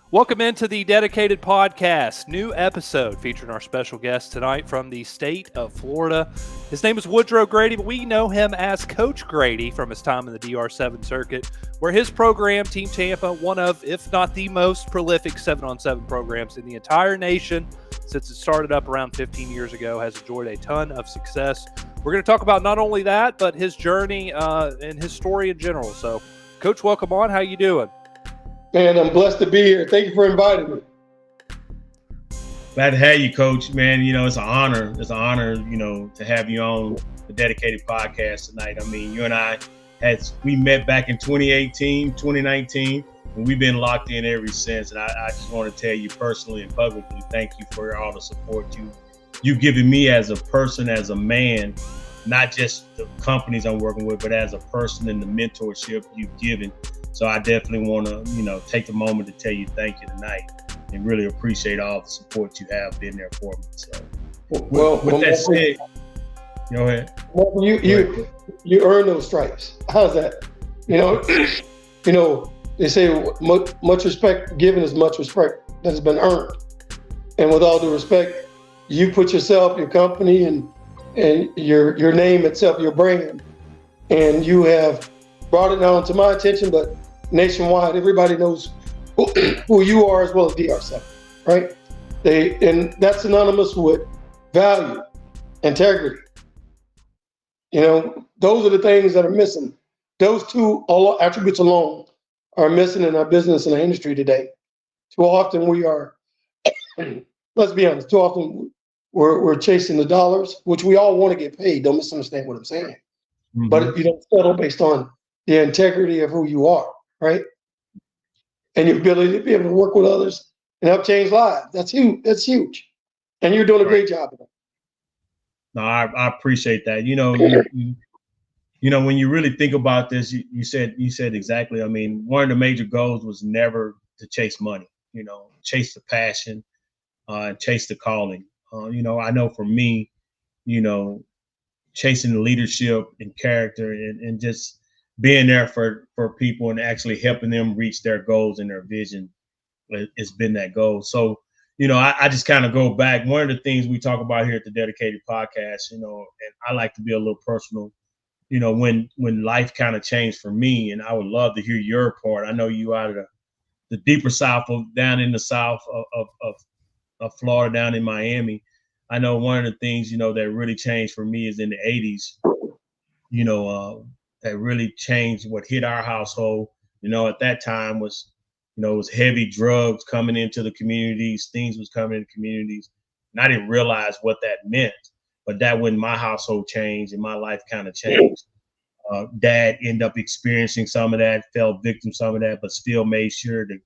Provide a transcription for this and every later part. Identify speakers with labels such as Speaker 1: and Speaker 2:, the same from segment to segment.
Speaker 1: Welcome into the Dedicated Podcast, new episode featuring our special guest tonight from the state of Florida. His name is Woodrow Grady, but we know him as Coach Grady from his time in the DR7 circuit, where his program, Team Tampa, one of, if not the most prolific 7-on-7 programs in the entire nation since it started up around 15 years ago, has enjoyed a ton of success. We're going to talk about not only that, but his journey and his story in general. So, Coach, welcome on. How you doing?
Speaker 2: Man, I'm blessed to be here. Thank you for inviting me.
Speaker 3: Glad to have you, Coach. Man, it's an honor. It's an honor, to have you on the Dedicated Podcast tonight. I mean, you and I we met back in 2018, 2019, and we've been locked in ever since. And I just want to tell you personally and publicly, thank you for all the support you've given me as a person, as a man, not just the companies I'm working with, but as a person and the mentorship you've given. So I definitely want to, take the moment to tell you thank you tonight and really appreciate all the support you have been there for me. So with that said, go ahead.
Speaker 2: Well, you earn those stripes. How's that? They say much respect given is much respect that has been earned. And with all due respect, you put yourself, your company, and your name itself, your brand, and you have brought it down to my attention, but nationwide, everybody knows who you are as well as DR7, right? And that's synonymous with value, integrity. Those are the things that are missing. Those two attributes alone are missing in our business and our industry today. Too often we are, let's be honest, too often we're chasing the dollars, which we all want to get paid. Don't misunderstand what I'm saying. Mm-hmm. But you don't settle based on the integrity of who you are, right? And your ability to be able to work with others and help change lives. That's huge. That's huge. And you're doing a great job of it.
Speaker 3: No, I appreciate that. When you really think about this, you said exactly. I mean, one of the major goals was never to chase money, chase the passion, chase the calling. I know for me, chasing the leadership and character and just being there for people and actually helping them reach their goals and their vision has been that goal. So, I just kind of go back. One of the things we talk about here at the Dedicated Podcast, and I like to be a little personal, when life kind of changed for me, and I would love to hear your part. I know you out of the deeper South, down in the South of Florida, down in Miami. I know one of the things, that really changed for me is in the 80s, that really changed what hit our household, at that time was, it was heavy drugs coming into the communities, things was coming into communities. And I didn't realize what that meant, but that when my household changed and my life kind of changed, Dad ended up experiencing some of that, fell victim to some of that, but still made sure to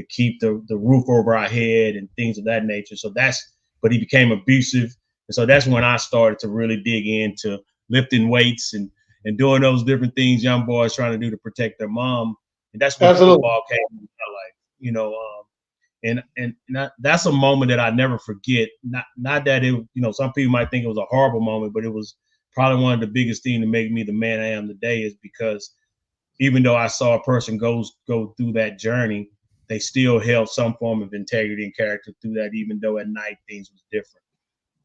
Speaker 3: keep the roof over our head and things of that nature. But he became abusive. And so that's when I started to really dig into lifting weights and doing those different things young boys trying to do to protect their mom. And that's when football came into my life, and that's a moment that I never forget. Not that it, some people might think it was a horrible moment, but it was probably one of the biggest things to make me the man I am today, is because even though I saw a person go through that journey, they still held some form of integrity and character through that, even though at night things was different.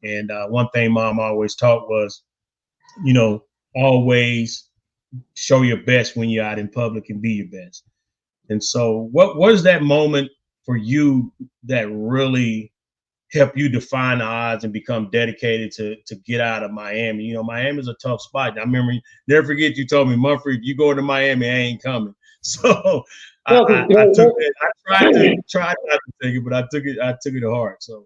Speaker 3: And one thing Mom always taught was, always show your best when you're out in public and be your best. And so what is that moment for you that really helped you define the odds and become dedicated to get out of Miami? Miami's a tough spot. I remember, never forget, you told me, Mumphrey, if you go to Miami, I ain't coming. So I took it. I tried not to take it, but I took it to heart. So,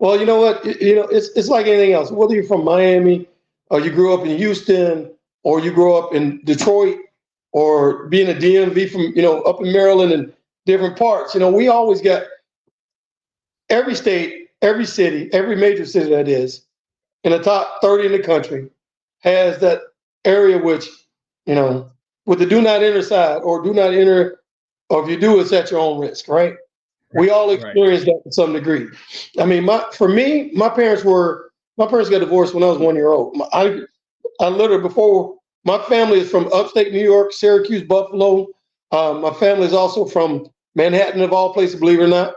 Speaker 2: well, you know what? It's like anything else. Whether you're from Miami or you grew up in Houston or you grew up in Detroit or being a DMV from, up in Maryland and different parts, we always got every state, every city, every major city that is in the top 30 in the country has that area which, with the do not enter side or do not enter, or if you do, it's at your own risk, right? We all experience that to some degree. I mean, my parents got divorced when I was 1 year old. I literally, before, my family is from upstate New York, Syracuse, Buffalo. My family is also from Manhattan of all places, believe it or not.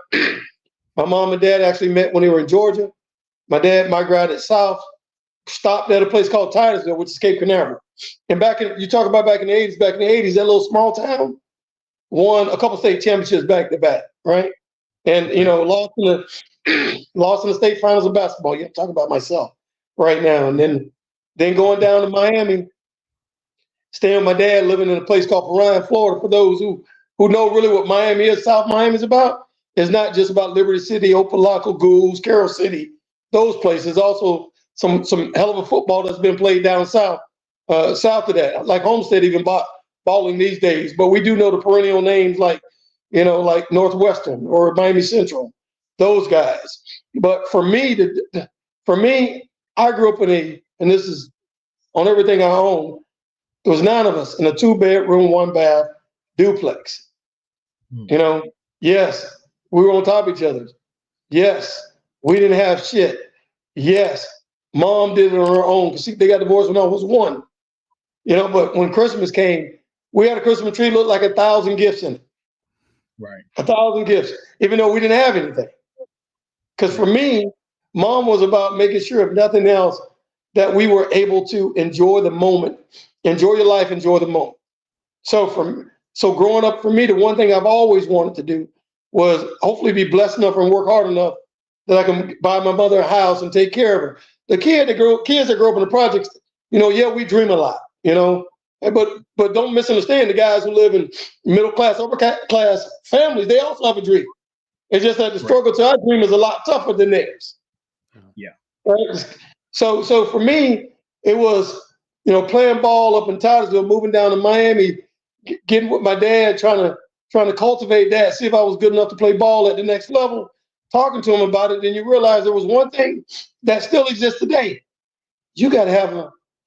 Speaker 2: My mom and dad actually met when they were in Georgia. My dad migrated south, stopped at a place called Titusville, which is Cape Canaveral. And you talk about back in the 80s, that little small town won a couple state championships back to back, right? And, lost in the state finals of basketball. Yeah, I'm talking about myself right now. And then going down to Miami, staying with my dad, living in a place called Orion, Florida. For those who know really what Miami is, South Miami is about. It's not just about Liberty City, Opelika, Goulds, Carroll City, those places. Also, some hell of a football that's been played down south of that. Like Homestead even balling these days. But we do know the perennial names like Northwestern or Miami Central, those guys. But for me, I grew up and this is on everything I own. There was 9 of us in a 2-bedroom, 1-bath duplex. Yes, we were on top of each other. Yes, we didn't have shit. Yes, mom did it on her own because they got divorced when I was 1. But when Christmas came, we had a Christmas tree looked like 1,000 gifts in it.
Speaker 3: Right.
Speaker 2: 1,000 gifts, even though we didn't have anything. Because for me, mom was about making sure, if nothing else, that we were able to enjoy the moment, enjoy your life, enjoy the moment. So growing up for me, the one thing I've always wanted to do was hopefully be blessed enough and work hard enough that I can buy my mother a house and take care of her. The kids that grow up in the projects, we dream a lot, but don't misunderstand the guys who live in middle class, upper class families. They also have a dream. It's just that the struggle to our dream is a lot tougher than theirs.
Speaker 3: Yeah.
Speaker 2: Right? So for me, it was, playing ball up in Titusville, moving down to Miami, getting with my dad, trying to cultivate that, see if I was good enough to play ball at the next level, talking to him about it. Then you realize there was one thing that still exists today. You got to have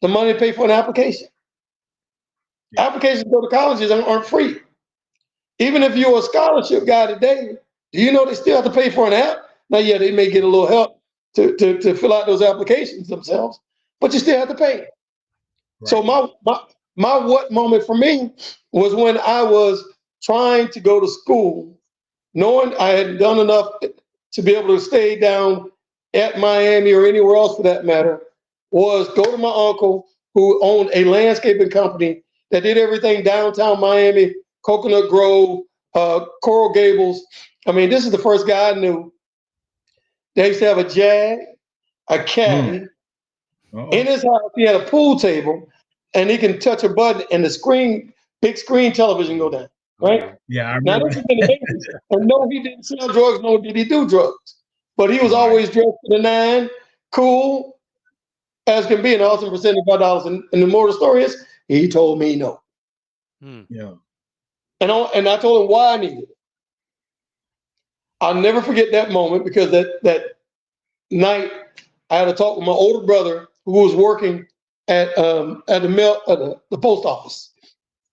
Speaker 2: the money to pay for an application. Yeah. Applications to go to colleges aren't free. Even if you're a scholarship guy today, do you know they still have to pay for an app? Now, yeah, they may get a little help to fill out those applications themselves, but you still have to pay. Right. So my what moment for me was when I was trying to go to school, knowing I hadn't done enough to be able to stay down at Miami or anywhere else for that matter, was go to my uncle who owned a landscaping company that did everything downtown Miami, Coconut Grove, Coral Gables. I mean, this is the first guy I knew. They used to have a Jag, a caddy. In his house, he had a pool table, and he can touch a button and the big screen television go down, right?
Speaker 3: Yeah, I remember.
Speaker 2: Now, this is in the 80s, and no, he didn't sell drugs, nor did he do drugs. But he was always dressed to the 9, cool as can be, and also for $75. And the moral of the story is, he told me no.
Speaker 3: Yeah.
Speaker 2: And I told him why I needed it. I'll never forget that moment because that night I had a talk with my older brother who was working at the post office.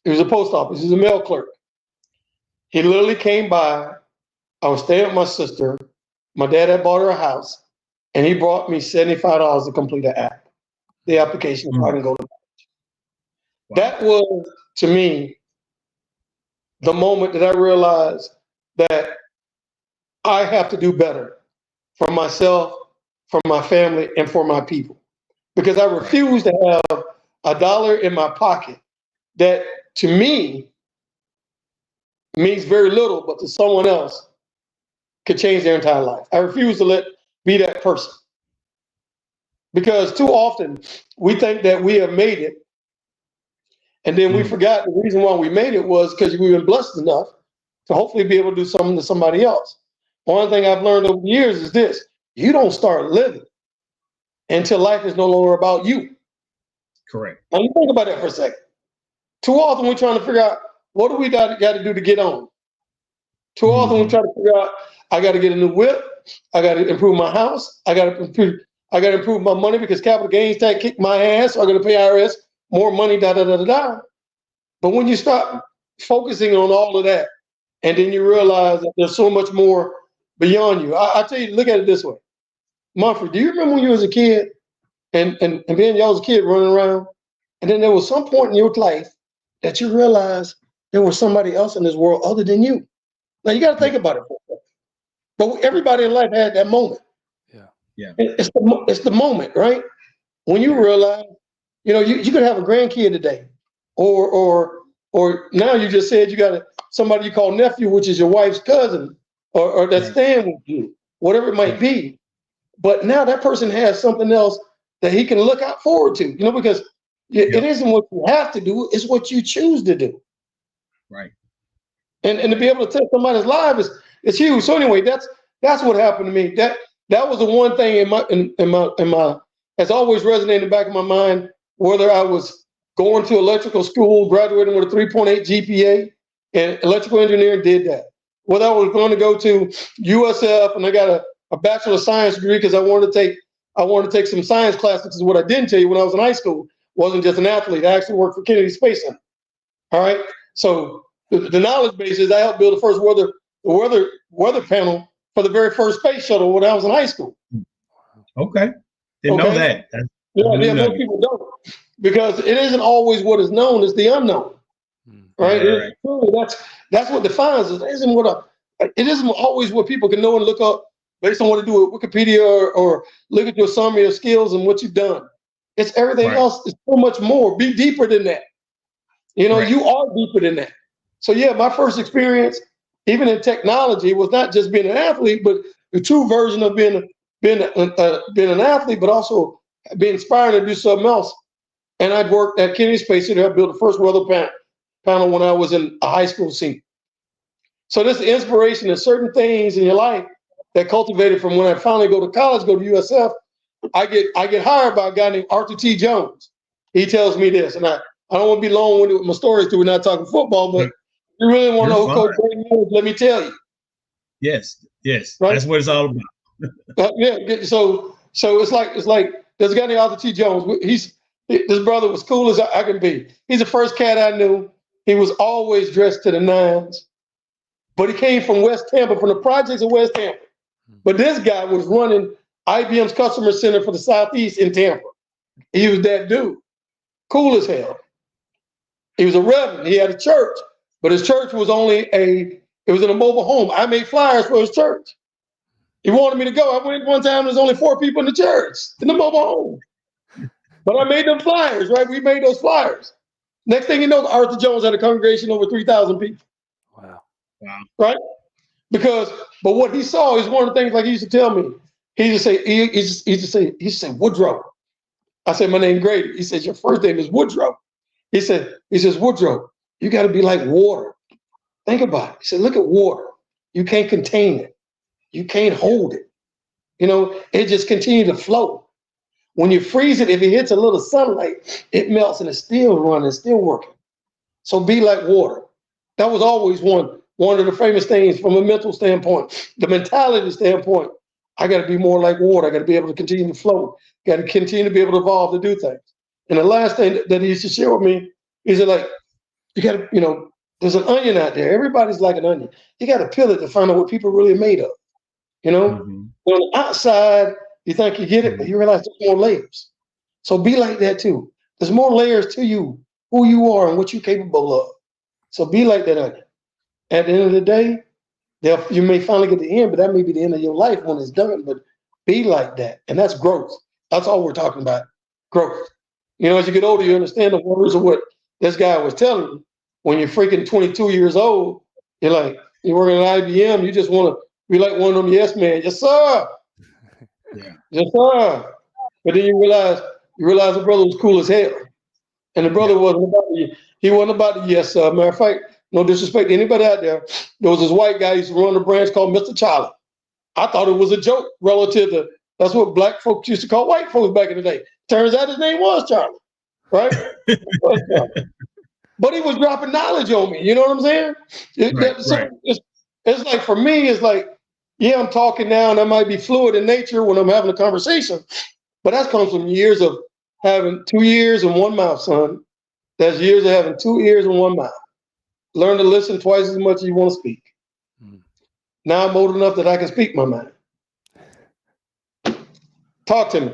Speaker 2: It was a post office. He was a mail clerk. He literally came by. I was staying with my sister. My dad had bought her a house, and he brought me $75 to complete the application so I can go to college. Wow. That was, to me, the moment that I realized that I have to do better for myself, for my family, and for my people. Because I refuse to have $1 in my pocket that, to me, means very little, but to someone else could change their entire life. I refuse to be that person. Because too often we think that we have made it, and then we forgot the reason why we made it was because we've been blessed enough to hopefully be able to do something to somebody else. One thing I've learned over the years is this: you don't start living until life is no longer about you.
Speaker 3: Correct.
Speaker 2: Now you think about that for a second. Too often we're trying to figure out, what do we got to do to get on? Too often we try to figure out, I got to get a new whip, I got to improve my house, I got to improve my money because capital gains tax kicked my ass, so I got to pay IRS more money, da da da da da. But when you start focusing on all of that, and then you realize that there's so much more beyond you. I tell you, look at it this way. Mumphrey, do you remember when you was a kid and then y'all was a kid running around, and then there was some point in your life that you realized there was somebody else in this world other than you? Now you got to think about it. But everybody in life had that moment.
Speaker 3: Yeah.
Speaker 2: It's the moment, right? When you realize, you could have a grandkid today, or now you just said you got somebody you call nephew, which is your wife's cousin, or that's staying with you, whatever it might be. But now that person has something else that he can look out forward to, because it isn't what you have to do, it's what you choose to do.
Speaker 3: Right.
Speaker 2: And to be able to touch somebody's life is huge. So anyway, that's what happened to me. That was the one thing in my has always resonated in the back of my mind, whether I was going to electrical school, graduating with a 3.8 GPA, and electrical engineering did that. Whether I was going to go to USF and I got a Bachelor of Science degree because I wanted to take some science classes, is what I didn't tell you when I was in high school. Wasn't just an athlete. I actually worked for Kennedy Space Center. All right. So the knowledge base is I helped build the first weather panel for the very first space shuttle when I was in high school.
Speaker 3: Okay. Didn't know that.
Speaker 2: Most people don't, because it isn't always what is known, it's the unknown. Right? That's what defines it. It isn't always what people can know and look up based on what they do with Wikipedia or look at your summary of skills and what you've done. It's everything else. It's so much more. Be deeper than that. You are deeper than that. So my first experience, even in technology, was not just being an athlete, but the true version of being an athlete, but also being inspired to do something else. And I'd worked at Kennedy Space Center. I built the first weather panel when I was in a high school senior. So this inspiration is certain things in your life that cultivated from when I finally go to college, go to USF. I get hired by a guy named Arthur T. Jones. He tells me this, and I don't want to be long-winded with my stories too. We're not talking football, but you really want to know who Coach Grady is, let me tell you.
Speaker 3: Yes.
Speaker 2: Right?
Speaker 3: That's what it's all about.
Speaker 2: So it's like there's a guy named Arthur T. Jones. This brother was cool as I can be. He's the first cat I knew. He was always dressed to the nines, but he came from West Tampa, from the projects of West Tampa. But this guy was running IBM's customer center for the Southeast in Tampa. He was that dude, cool as hell. He was a reverend. He had a church, but his church was it was in a mobile home. I made flyers for his church. He wanted me to go. I went one time, there's only 4 people in the church, in the mobile home. But I made them flyers, right? We made those flyers. Next thing you know, Arthur Jones had a congregation of over 3,000 people.
Speaker 1: Wow.
Speaker 2: Right? But what he saw is one of the things, like he used to tell me. He used to say, Woodrow. I said, my name Grady. He says, your first name is Woodrow. He says, Woodrow, you got to be like water. Think about it. He said, look at water. You can't contain it. You can't hold it. It just continues to flow. When you freeze it, if it hits a little sunlight, it melts and it's still running, still working. So be like water. That was always one of the famous things from a mental standpoint, the mentality standpoint. I got to be more like water. I got to be able to continue to flow. Got to continue to be able to evolve to do things. And the last thing that he used to share with me is that, you got to, there's an onion out there. Everybody's like an onion. You got to peel it to find out what people are really made of. On the outside, you think you get it, but you realize there's more layers. So be like that too. There's more layers to you, who you are and what you're capable of. So be like that onion. At the end of the day, you may finally get the end, but that may be the end of your life when it's done. But be like that. And that's growth. That's all we're talking about. Growth. As you get older, you understand the words of what this guy was telling you. When you're freaking 22 years old, you're working at IBM, you just want to be like one of them yes men. Yes, sir.
Speaker 3: Yeah.
Speaker 2: Yes, sir. But then you realize the brother was cool as hell. And the brother wasn't about the yes, sir. Matter of fact, no disrespect to anybody out there. There was this white guy who used to run the branch called Mr. Charlie. I thought it was a joke relative to, that's what black folks used to call white folks back in the day. Turns out his name was Charlie, right? But he was dropping knowledge on me. You know what I'm saying? It's like, for me, it's like, I'm talking now and I might be fluid in nature when I'm having a conversation, but that comes from years of having 2 ears and 1 mouth, son. That's years of having 2 ears and 1 mouth. Learn to listen twice as much as you want to speak. Now I'm old enough that I can speak my mind. Talk to me.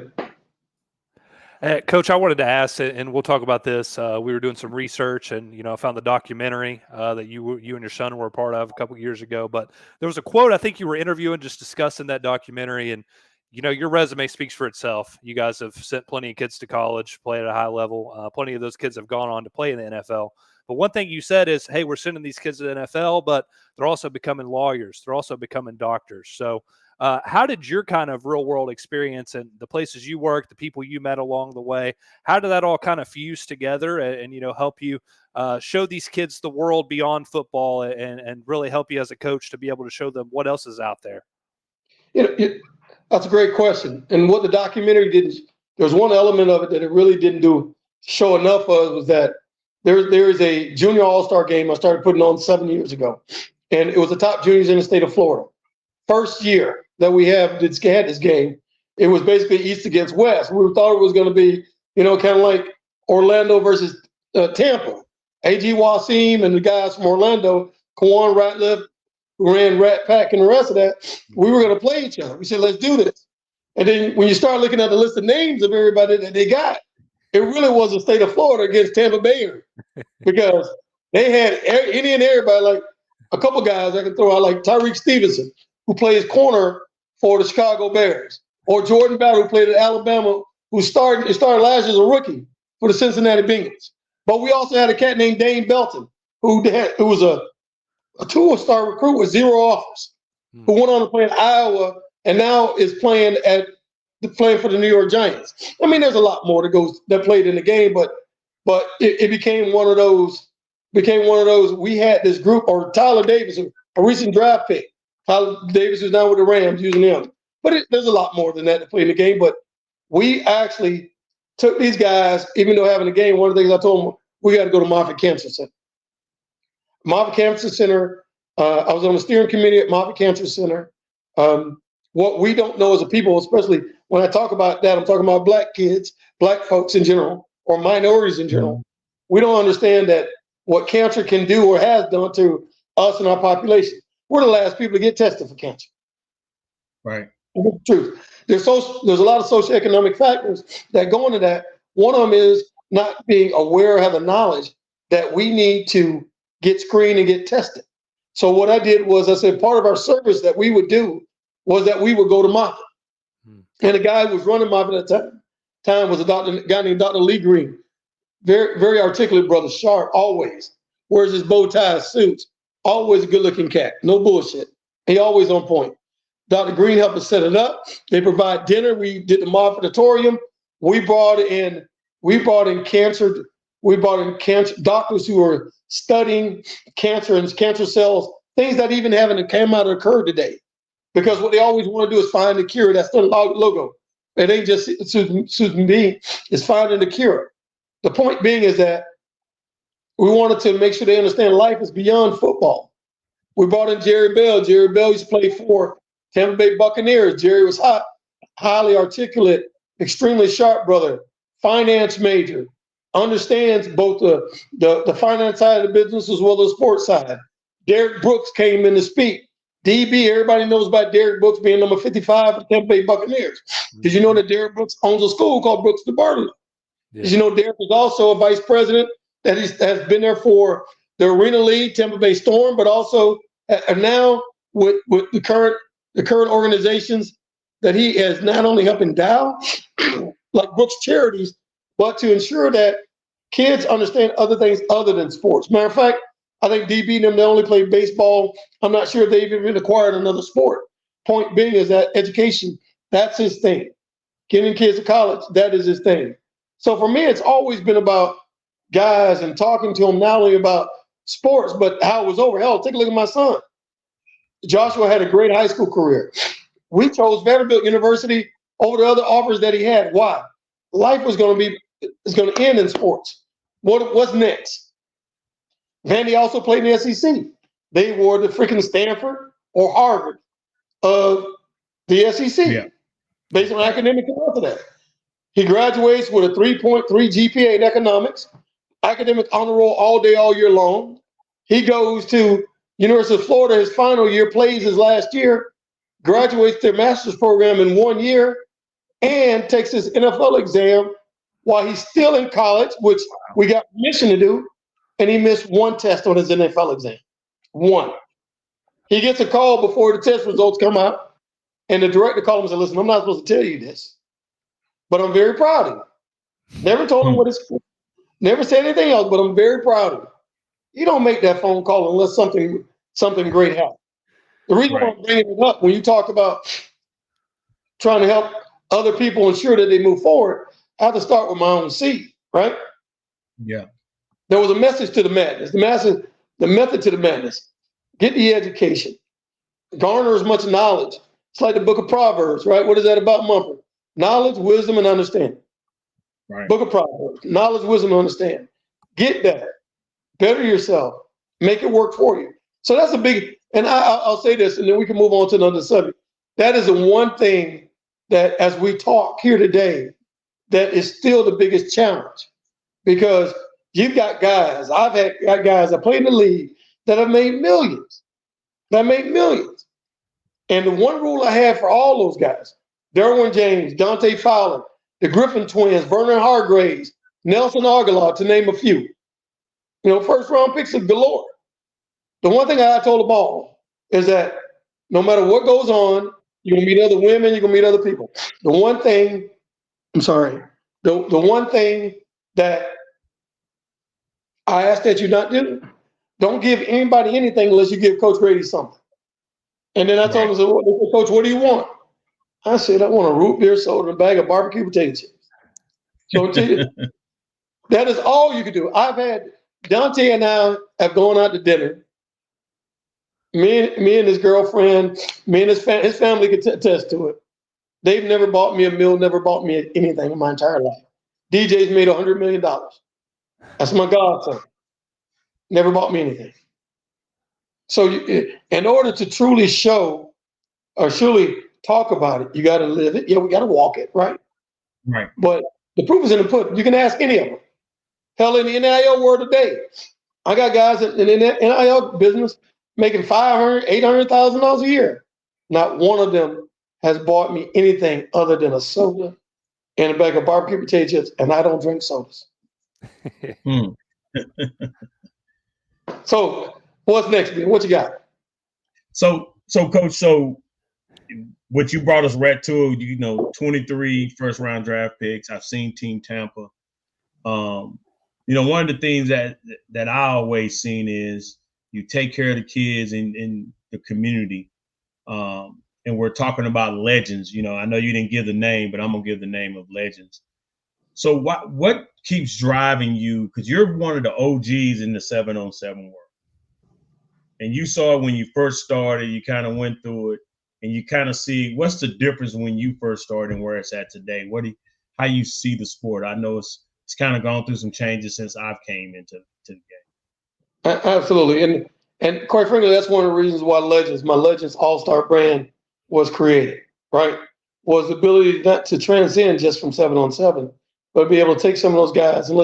Speaker 1: Coach, I wanted to ask, and we'll talk about this. We were doing some research, and I found the documentary that you and your son were a part of a couple of years ago. But there was a quote I think you were interviewing, just discussing that documentary, and your resume speaks for itself. You guys have sent plenty of kids to college, play at a high level. Plenty of those kids have gone on to play in the NFL. But one thing you said is, hey, we're sending these kids to the NFL, but they're also becoming lawyers. They're also becoming doctors. So how did your kind of real world experience and the places you worked, the people you met along the way, how did that all kind of fuse together and help you show these kids the world beyond football and really help you as a coach to be able to show them what else is out there?
Speaker 2: That's a great question. And what the documentary did, there's one element of it that it really didn't show enough of, was that there is a junior all-star game I started putting on 7 years ago. And it was the top juniors in the state of Florida. First year that we had this game, it was basically East against West. We thought it was going to be, kind of like Orlando versus Tampa. A.G. Wasim and the guys from Orlando, Kwan Ratliff, who ran Rat Pack and the rest of that, we were going to play each other. We said, let's do this. And then when you start looking at the list of names of everybody that they got, it really was the state of Florida against Tampa Bay, because they had any and everybody, like a couple guys I can throw out, like Tyreek Stevenson, who plays corner for the Chicago Bears, or Jordan Battle, who played at Alabama, who started last year as a rookie for the Cincinnati Bengals. But we also had a cat named Dane Belton, who was a two-star recruit with 0 offers, who went on to play in Iowa and now is playing for the New York Giants. I mean, there's a lot more that played in the game, but it became one of those. We had this group, or Tyler Davis, a recent draft pick. Tyler Davis is now with the Rams, using him. But there's a lot more than that to play in the game. But we actually took these guys, even though having a game. One of the things I told them, we got to go to Mumphrey Cancer Center. Mumphrey Cancer Center. I was on the steering committee at Mumphrey Cancer Center. What we don't know as a people, especially when I talk about that, I'm talking about black kids, black folks in general, or minorities in general. We don't understand that what cancer can do or has done to us and our population. We're the last people to get tested for cancer.
Speaker 3: Right.
Speaker 2: Truth. There's a lot of socioeconomic factors that go into that. One of them is not being aware or have the knowledge that we need to get screened and get tested. So what I did was, I said, part of our service that we would do was that we would go to Mumphrey. And the guy who was running Mumphrey at the time was a guy named Dr. Lee Green. Very, very articulate brother, sharp, always. Wears his bow tie, suits. Always a good-looking cat. No bullshit. He always on point. Dr. Green helped us set it up. They provide dinner. We did the Auditorium. We brought in cancer doctors who are studying cancer and cancer cells, things that even haven't come out of occurred today. Because what they always want to do is find the cure. That's the logo. It ain't just Susan B. It's finding the cure. The point being is that we wanted to make sure they understand life is beyond football. We brought in Jerry Bell. Jerry Bell used to play for Tampa Bay Buccaneers. Jerry was highly articulate, extremely sharp brother, finance major, understands both the finance side of the business as well as the sports side. Derek Brooks came in to speak. DB, everybody knows about Derek Brooks being number 55 for the Tampa Bay Buccaneers. Did you know that Derek Brooks owns a school called Brooks DeBartolo? Yeah. Did you know Derek is also a vice president that has been there for the Arena League, Tampa Bay Storm, but also now with the current organizations that he has not only helped endow, like Brooks Charities, but to ensure that kids understand other things other than sports. Matter of fact, I think DB and them, they only play baseball. I'm not sure if they've even acquired another sport. Point being is that education, that's his thing. Getting kids to college, that is his thing. So for me, it's always been about guys and talking to them not only about sports, but how it was over. Hell, take a look at my son. Joshua had a great high school career. We chose Vanderbilt University over the other offers that he had. Why? Life is going to end in sports. What's next? Vandy also played in the SEC. They were the freaking Stanford or Harvard of the SEC, based on academic and that. He graduates with a 3.3 GPA in economics, academic honor roll all day, all year long. He goes to University of Florida his final year, plays his last year, graduates their master's program in 1 year, and takes his NFL exam while he's still in college, which we got permission to do, and he missed one test on his NFL exam. One. He gets a call before the test results come out, and the director called him and said, listen, I'm not supposed to tell you this, but I'm very proud of you. Never told him what his, never said anything else, but I'm very proud of you. You don't make that phone call unless something great happens. The reason why I'm bringing it up, when you talk about trying to help other people ensure that they move forward, I have to start with my own seed, right?
Speaker 3: Yeah.
Speaker 2: There was a message to the madness. The method to the madness. Get the education. Garner as much knowledge. It's like the book of Proverbs, right? What is that about Mumphrey? Knowledge, wisdom, and understanding.
Speaker 3: Right.
Speaker 2: Book of Proverbs. Knowledge, wisdom, and understanding. Get that. Better yourself. Make it work for you. So that's a big, and I'll say this, and then we can move on to another subject. That is the one thing that, as we talk here today, that is still the biggest challenge. Because you've got guys, I've got guys that play in the league that have made millions. And the one rule I have for all those guys, Derwin James, Dante Fowler, the Griffin twins, Vernon Hargraves, Nelson Aguilar, to name a few. You know, first round picks of galore. The one thing I told them all is that no matter what goes on, you're gonna meet other women, you're gonna meet other people. The one thing that I ask that you not do, don't give anybody anything unless you give Coach Grady something. And then I told him, well, Coach, what do you want? I said, I want a root beer soda and a bag of barbecue potato chips. So that is all you can do. I've had Dante and I have gone out to dinner. Me and his girlfriend, me and his family could attest to it. They've never bought me a meal, never bought me anything in my entire life. DJ's made $100 million. That's my godson. Never bought me anything. So in order to truly show or truly talk about it, you got to live it. Yeah, we got to walk it, right?
Speaker 3: Right.
Speaker 2: But the proof is in the pudding. You can ask any of them. Hell, in the NIL world today, I got guys in the NIL business making $500,000, $800,000 a year. Not one of them has bought me anything other than a soda and a bag of barbecue potato chips, and I don't drink sodas. So what's next, man? What you got?
Speaker 3: So Coach, so what you brought us right to, 23 first round draft picks. I've seen Team Tampa. One of the things that I always seen is you take care of the kids in the community. And we're talking about legends. I know you didn't give the name, but I'm gonna give the name of legends. So what keeps driving you? Because you're one of the OGs in the 7-on-7 world. And you saw it when you first started, you kind of went through it, and you kind of see what's the difference when you first started and where it's at today. How you see the sport? I know it's kind of gone through some changes since I've came into the game.
Speaker 2: Absolutely. And quite frankly, that's one of the reasons why my Legends All-Star brand was created, right? Was the ability not to transcend just from 7-on-7, but be able to take some of those guys and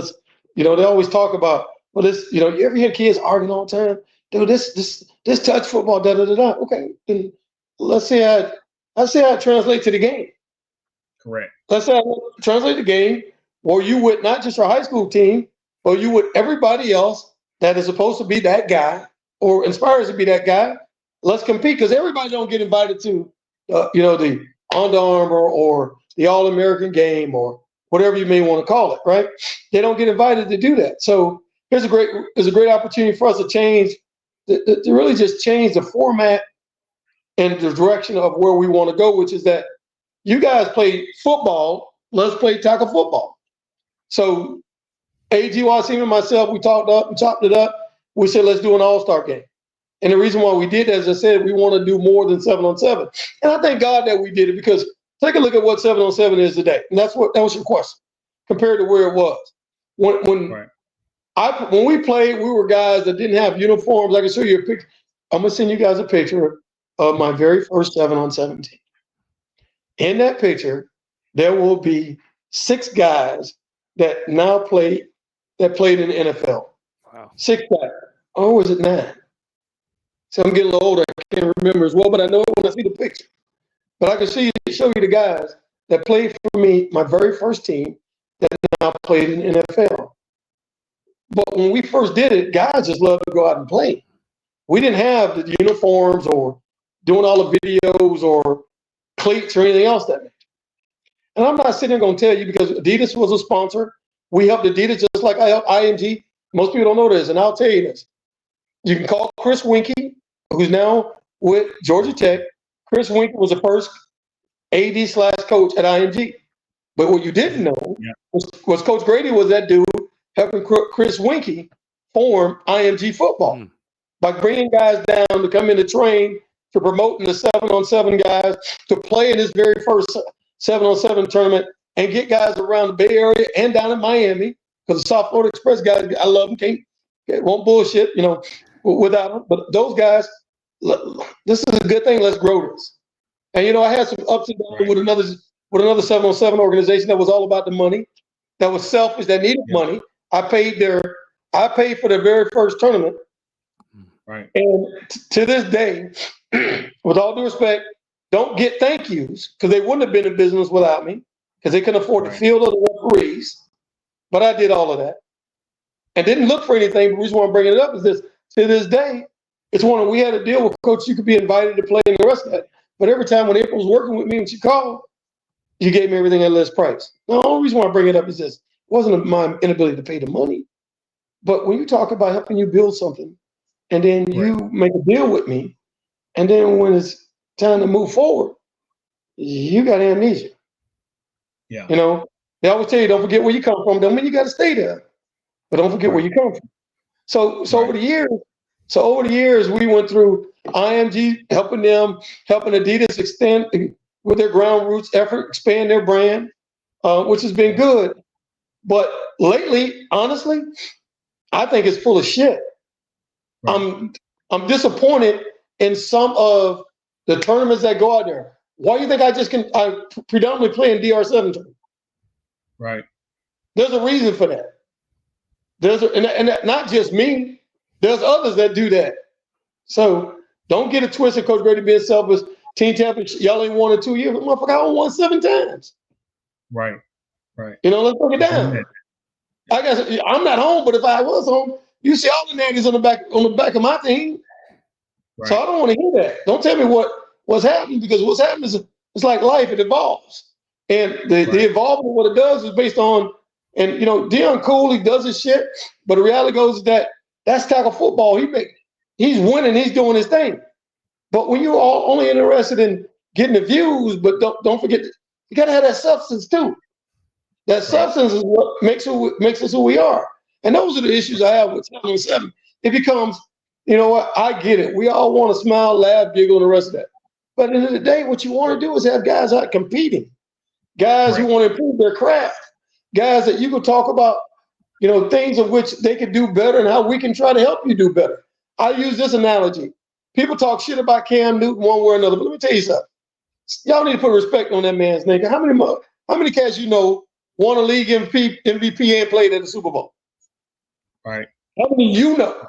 Speaker 2: they always talk about, well, this, you ever hear kids arguing all the time? Dude, this touch football, da-da-da-da. Okay, then let's see how it translates to the game.
Speaker 3: Correct.
Speaker 2: Let's say I translate the game where you would not just your high school team, but you would everybody else that is supposed to be that guy or inspires to be that guy. Let's compete, because everybody don't get invited to, the Under Armour or the All-American game or whatever you may want to call it, right? They don't get invited to do that. So there's a great opportunity for us to change, to really just change the format and the direction of where we want to go, which is that you guys play football, let's play tackle football. So A.G. Wasim and myself, we chopped it up. We said, let's do an all-star game. And the reason why we did that, as I said, we want to do more than 7-on-7. And I thank God that we did it, because take a look at what 7-on-7 is today. And that was your question, compared to where it was. When we played, we were guys that didn't have uniforms. I can show you a picture. I'm going to send you guys a picture of my very first 7-on-7 team. In that picture, there will be 6 guys that now played in the NFL. Wow. 6 guys. Or was it 9? So I'm getting a little older. I can't remember as well, but I know it when I see the picture. But I can show you the guys that played for me, my very first team, that now played in the NFL. But when we first did it, guys just loved to go out and play. We didn't have the uniforms or doing all the videos or cleats or anything else that. And I'm not sitting here going to tell you because Adidas was a sponsor. We helped Adidas just like I helped IMG. Most people don't know this, and I'll tell you this. You can call Chris Winkie, who's now with Georgia Tech. Chris Winkie was the first AD/coach at IMG. But what you didn't know was Coach Grady was that dude helping Chris Winkie form IMG football by bringing guys down to come in to train, to promoting the 7-on-7 guys, to play in his very first 7-on-7 tournament and get guys around the Bay Area and down in Miami. Because the South Florida Express guys, I love them, won't bullshit, without them. But those guys, this is a good thing. Let's grow this. And, I had some ups and downs with another 7-on-7 organization that was all about the money, that was selfish, that needed money. I paid for their very first tournament.
Speaker 3: Right.
Speaker 2: And to this day, with all due respect, don't get thank yous because they wouldn't have been in business without me because they couldn't afford the field or the referees. But I did all of that and didn't look for anything. The reason why I'm bringing it up is this: to this day, it's one we had a deal with Coach. You could be invited to play in the rest of that. But every time when April was working with me and she called, you gave me everything at list price. Now, the only reason why I bring it up is this: it wasn't my inability to pay the money. But when you talk about helping you build something, and then you make a deal with me, and then when it's time to move forward, you got amnesia.
Speaker 3: Yeah.
Speaker 2: They always tell you, don't forget where you come from. Don't mean you got to stay there, but don't forget where you come from. So over the years, we went through IMG, helping Adidas extend with their ground roots effort, expand their brand, which has been good. But lately, honestly, I think it's full of shit. Right. I'm disappointed in some of the tournaments that go out there. Why do you think I predominantly play in DR7 tournaments?
Speaker 3: Right.
Speaker 2: There's a reason for that. And not just me. There's others that do that. So don't get it twisted, Coach Grady being selfish. Team Tampa, y'all ain't won in 2 years. Motherfucker, I won 7 times.
Speaker 3: Right. Right.
Speaker 2: Let's break it down. I guess I'm not home, but if I was home, you see all the nannies on the back of my team. Right. So I don't want to hear that. Don't tell me what's happening, because what's happening is it's like life, it evolves. And the evolvement, what it does is based on, and Deion Cool, he does his shit, but the reality goes that that's tackle football. He's winning, he's doing his thing. But when you're all only interested in getting the views, but don't forget, you gotta have that substance too. That substance is what makes us who we are. And those are the issues I have with 7-on-7. It becomes, I get it. We all want to smile, laugh, giggle, and the rest of that. But at the end of the day, what you want to do is have guys out competing, guys who want to improve their craft, guys that you can talk about, things of which they could do better and how we can try to help you do better. I use this analogy. People talk shit about Cam Newton one way or another, but let me tell you something. Y'all need to put respect on that man's name. How many cats won a league MVP and played at the Super Bowl?
Speaker 3: Right.
Speaker 2: How many to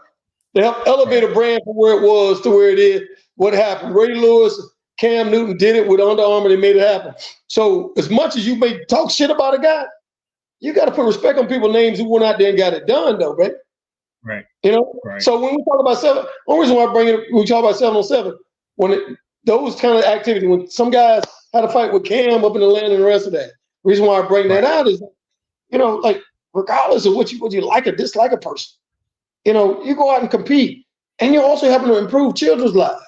Speaker 2: help elevate a brand from where it was to where it is? What happened? Ray Lewis, Cam Newton did it with Under Armour. They made it happen. So as much as you may talk shit about a guy, you got to put respect on people's names who went out there and got it done, though, right?
Speaker 3: Right. Right.
Speaker 2: So when we talk about only reason why I bring it, we talk about 7-on-7, those kind of activity, when some guys had a fight with Cam up in Atlanta and the rest of that. The reason why I bring that out is, like, regardless of what you like or dislike a person, you go out and compete, and you're also helping to improve children's lives.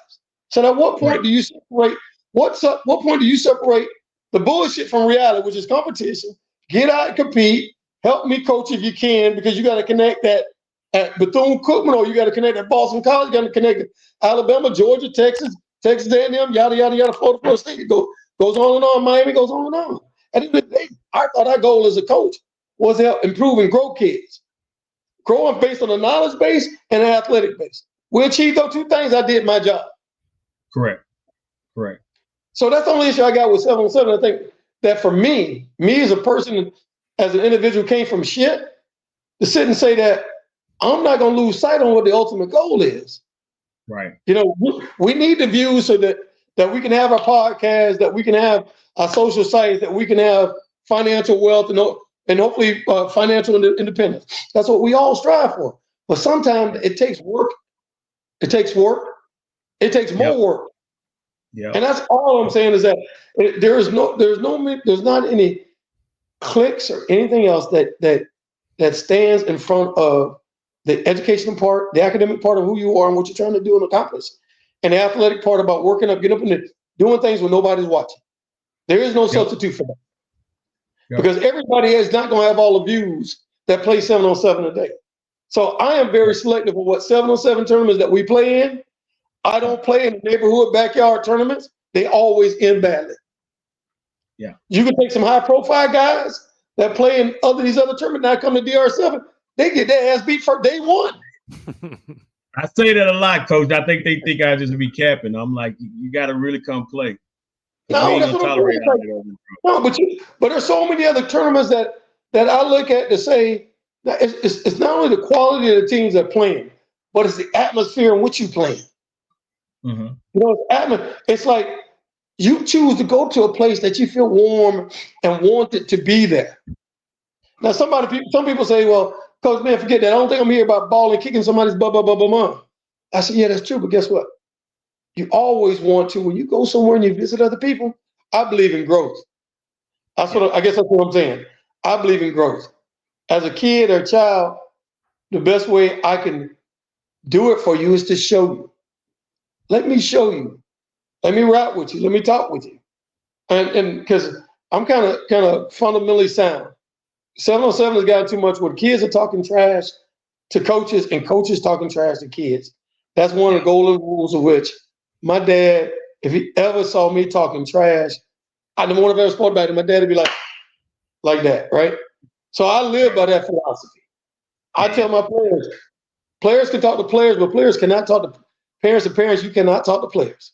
Speaker 2: So at what point do you separate? What point do you separate the bullshit from reality, which is competition? Get out and compete. Help me coach if you can, because you got to connect that at Bethune-Cookman, or you got to connect at Boston College. You got to connect at Alabama, Georgia, Texas A&M, yada yada yada. Florida State. It goes on and on. Miami goes on and on. At the end of the day, I thought our goal as a coach was to help improve and grow kids. Growing based on a knowledge base and an athletic base. We achieved those two things. I did my job.
Speaker 3: Correct.
Speaker 2: So that's the only issue I got with 7-on-7. I think that for me as a person, as an individual came from shit, to sit and say that I'm not going to lose sight on what the ultimate goal is.
Speaker 3: Right.
Speaker 2: We need the views so that we can have our podcast, that we can have our social sites, that we can have financial wealth, and and hopefully financial independence. That's what we all strive for. But sometimes it takes work. It takes work. It takes more work.
Speaker 3: Yeah.
Speaker 2: And that's all I'm saying is that there's not any clicks or anything else that stands in front of the educational part, the academic part of who you are and what you're trying to do and accomplish, and the athletic part about working up, getting up and doing things when nobody's watching. There is no substitute for that. Because everybody is not going to have all the views that play 7-on-7 a day. So I am very selective of what 7-on-7 tournaments that we play in. I don't play in the neighborhood backyard tournaments. They always end badly.
Speaker 3: Yeah.
Speaker 2: You can take some high profile guys that play in these other tournaments now come to DR7. They get their ass beat for day one.
Speaker 3: I say that a lot, Coach. I think they think I just be capping. I'm like, you got to really come play.
Speaker 2: No, that's what I'm saying. No, but there's so many other tournaments that I look at to say that it's not only the quality of the teams that playing, but it's the atmosphere in which you play.
Speaker 3: Mm-hmm.
Speaker 2: You know, it's like you choose to go to a place that you feel warm and wanted to be there. Now, some people say, well, Coach, man, forget that. I don't think I'm here about balling, kicking somebody's blah, blah, blah, blah, blah. I said, yeah, that's true. But guess what? You always want to, when you go somewhere and you visit other people, I believe in growth. I guess that's what I'm saying. I believe in growth. As a kid or a child, the best way I can do it for you is to show you. Let me show you. Let me rap with you. Let me talk with you. And because I'm kind of fundamentally sound. 7-on-7 has gotten too much where kids are talking trash to coaches and coaches talking trash to kids. That's one of the golden rules of which my dad, if he ever saw me talking trash, I didn't want to ever spoke about it. My dad would be like that, right? So I live by that philosophy. I tell my players can talk to players, but players cannot talk to parents, and parents, you cannot talk to players.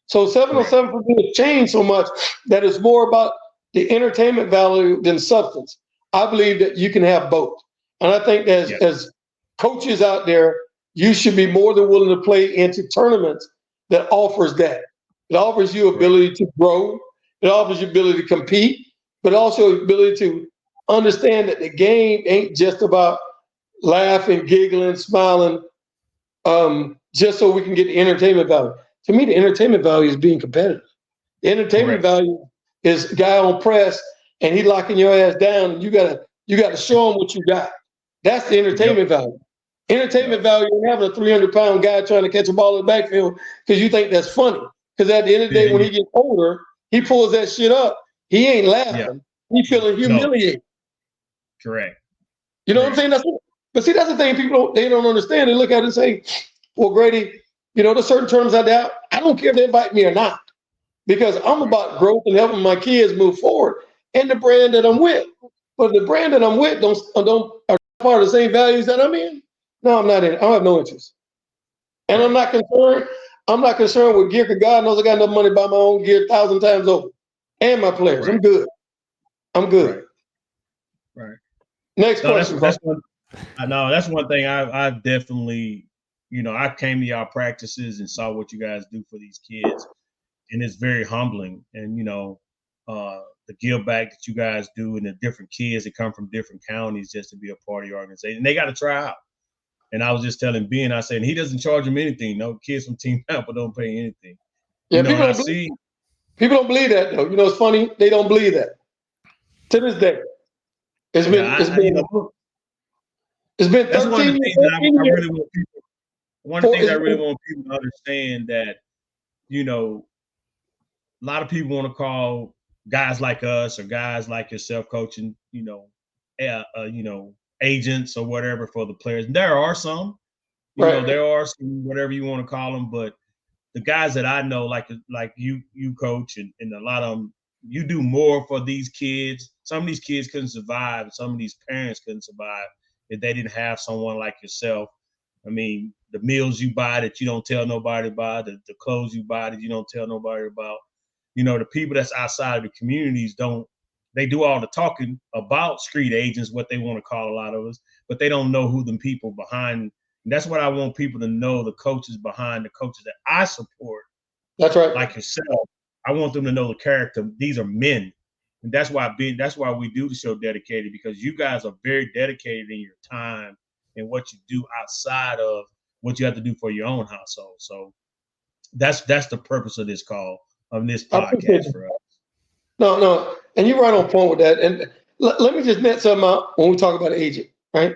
Speaker 2: So 7-on-7 for me has changed so much that it's more about the entertainment value than substance. I believe that you can have both. And I think as coaches out there, you should be more than willing to play into tournaments that offers that. It offers you ability to grow. It offers you ability to compete, but also ability to understand that the game ain't just about laughing, giggling, smiling, just so we can get the entertainment value. To me, the entertainment value is being competitive. The entertainment value is a guy on press and he locking your ass down, and you gotta show him what you got. That's the entertainment value. Entertainment value in having a 300-pound guy trying to catch a ball in the backfield because you think that's funny. Because at the end of the day, when he gets older, he pulls that shit up. He ain't laughing. He feeling humiliated.
Speaker 3: Correct.
Speaker 2: You know what I'm saying? But see, that's the thing people don't understand. They look at it and say, well, Grady, there's certain terms I doubt. I don't care if they invite me or not, because I'm about growth and helping my kids move forward and the brand that I'm with. But the brand that I'm with don't are part of the same values that I'm in. No, I'm not in. I have no interest. And I'm not concerned. I'm not concerned with gear, because God knows I got enough money to buy my own gear 1,000 times over. And my players. I'm good. I'm good.
Speaker 3: Right.
Speaker 2: Next question.
Speaker 3: That's one thing I've definitely, I came to y'all practices and saw what you guys do for these kids. And it's very humbling. And, the give back that you guys do and the different kids that come from different counties just to be a part of your organization. And they got to try out. And I was just telling Ben, I said, and he doesn't charge them anything. No kids from Team Tampa don't pay anything.
Speaker 2: Yeah, people don't believe that, though. It's funny. They don't believe that. To this day. It's been 13 years.
Speaker 3: One of the things I really want people to understand that, a lot of people want to call guys like us or guys like yourself coaching, agents or whatever for the players. There are some, there are some, whatever you want to call them, but the guys that I know, like you coach and a lot of them, you do more for these kids. Some of these kids couldn't survive. Some of these parents couldn't survive if they didn't have someone like yourself. I mean, the meals you buy that you don't tell nobody about, the clothes you buy that you don't tell nobody about. The people that's outside of the communities they do all the talking about street agents, what they want to call a lot of us, but they don't know who the people behind. And that's what I want people to know, the coaches behind the coaches that I support.
Speaker 2: That's right.
Speaker 3: Like yourself. I want them to know the character. These are men. And that's why we do the show Dedicated, because you guys are very dedicated in your time and what you do outside of what you have to do for your own household. So that's the purpose of this podcast for us.
Speaker 2: No, and you're right on point with that. And let me just net something out when we talk about agent, right?